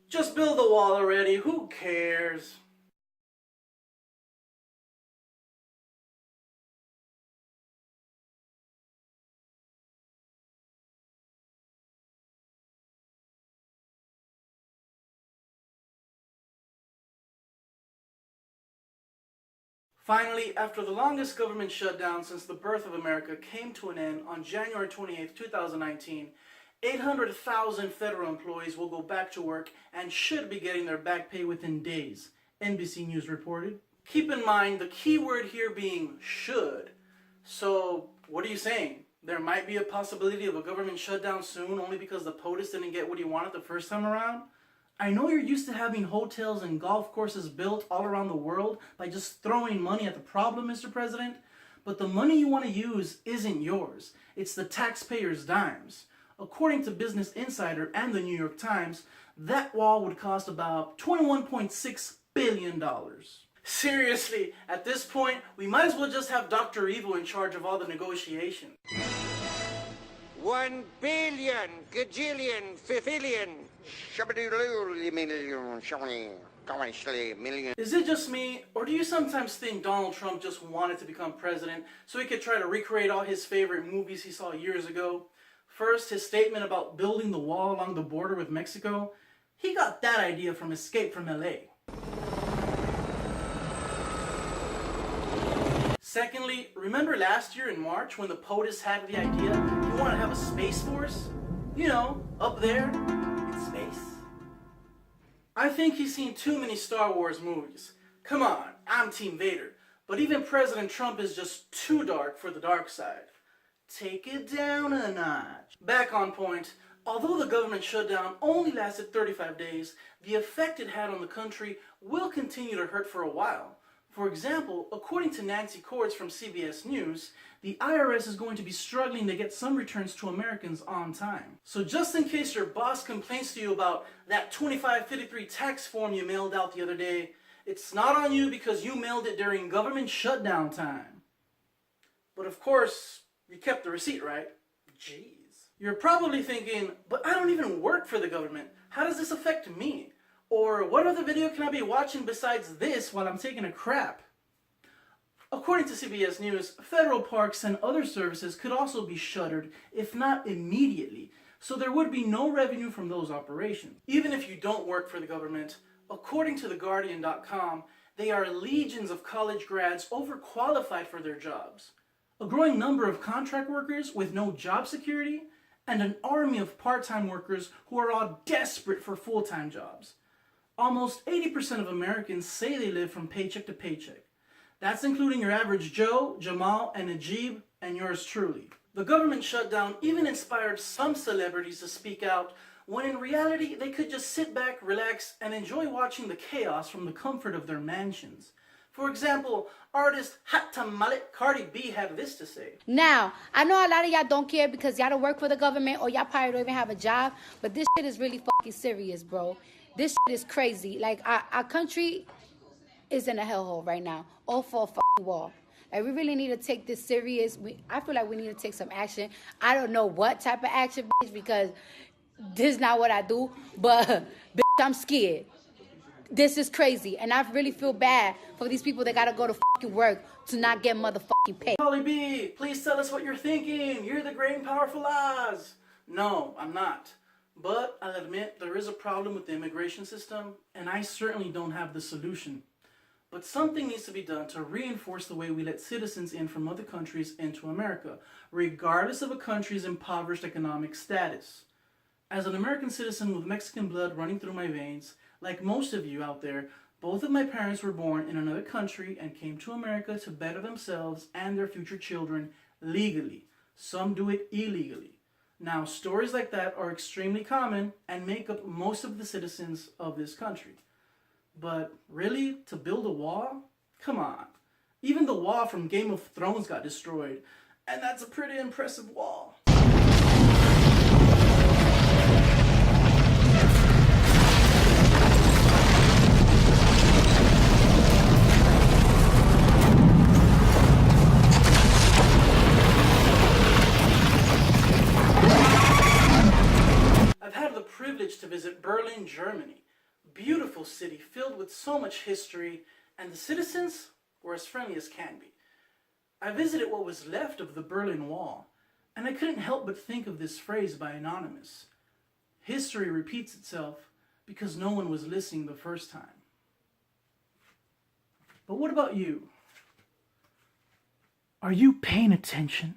Just build the wall already, who cares? Finally, after the longest government shutdown since the birth of America came to an end on January 28, 2019, 800,000 federal employees will go back to work and should be getting their back pay within days, NBC News reported. Keep in mind the key word here being should. So, what are you saying? There might be a possibility of a government shutdown soon only because the POTUS didn't get what he wanted the first time around? I know you're used to having hotels and golf courses built all around the world by just throwing money at the problem, Mr. President, but the money you want to use isn't yours. It's the taxpayers' dimes. According to Business Insider and the New York Times, that wall would cost about $21.6 billion. Seriously, at this point, we might as well just have Dr. Evil in charge of all the negotiation. 1 billion, gajillion, fifillion, million. Is it just me, or do you sometimes think Donald Trump just wanted to become president so he could try to recreate all his favorite movies he saw years ago? First, his statement about building the wall along the border with Mexico. He got that idea from Escape from LA. Secondly, remember last year in March when the POTUS had the idea he wanted to have a space force? You know, up there in space. I think he's seen too many Star Wars movies. Come on, I'm Team Vader, but even President Trump is just too dark for the dark side. Take it down a notch. Back on point, although the government shutdown only lasted 35 days, the effect it had on the country will continue to hurt for a while. For example, according to Nancy Cordes from CBS News, the IRS is going to be struggling to get some returns to Americans on time. So just in case your boss complains to you about that 2553 tax form you mailed out the other day, it's not on you because you mailed it during government shutdown time. But of course, you kept the receipt, right? Jeez. You're probably thinking, but I don't even work for the government. How does this affect me? Or what other video can I be watching besides this while I'm taking a crap? According to CBS News, federal parks and other services could also be shuttered, if not immediately, so there would be no revenue from those operations. Even if you don't work for the government, according to TheGuardian.com, they are legions of college grads overqualified for their jobs, a growing number of contract workers with no job security, and an army of part-time workers who are all desperate for full-time jobs. Almost 80% of Americans say they live from paycheck to paycheck. That's including your average Joe, Jamal, and Najib, and yours truly. The government shutdown even inspired some celebrities to speak out, when in reality they could just sit back, relax, and enjoy watching the chaos from the comfort of their mansions. For example, artist Hot Tamale Cardi B had this to say. Now, I know a lot of y'all don't care because y'all don't work for the government or y'all probably don't even have a job, but this shit is really fucking serious, bro. This shit is crazy. Like, our country is in a hellhole right now. All for a fucking wall. Like, we really need to take this serious. I feel like we need to take some action. I don't know what type of action, bitch, because this is not what I do. But, bitch, I'm scared. This is crazy. And I really feel bad for these people that gotta go to fucking work to not get motherfucking pay. Pauly B, please tell us what you're thinking. You're the great and powerful Oz. No, I'm not. But I'll admit there is a problem with the immigration system, and I certainly don't have the solution. But something needs to be done to reinforce the way we let citizens in from other countries into America, regardless of a country's impoverished economic status. As an American citizen with Mexican blood running through my veins, like most of you out there, both of my parents were born in another country and came to America to better themselves and their future children legally. Some do it illegally. Now, stories like that are extremely common and make up most of the citizens of this country. But really, to build a wall? Come on. Even the wall from Game of Thrones got destroyed, and that's a pretty impressive wall. To visit Berlin, Germany. beautiful city filled with so much history, and the citizens were as friendly as can be. I visited what was left of the Berlin Wall, and I couldn't help but think of this phrase by Anonymous. History repeats itself because no one was listening the first time. But what about you? Are you paying attention?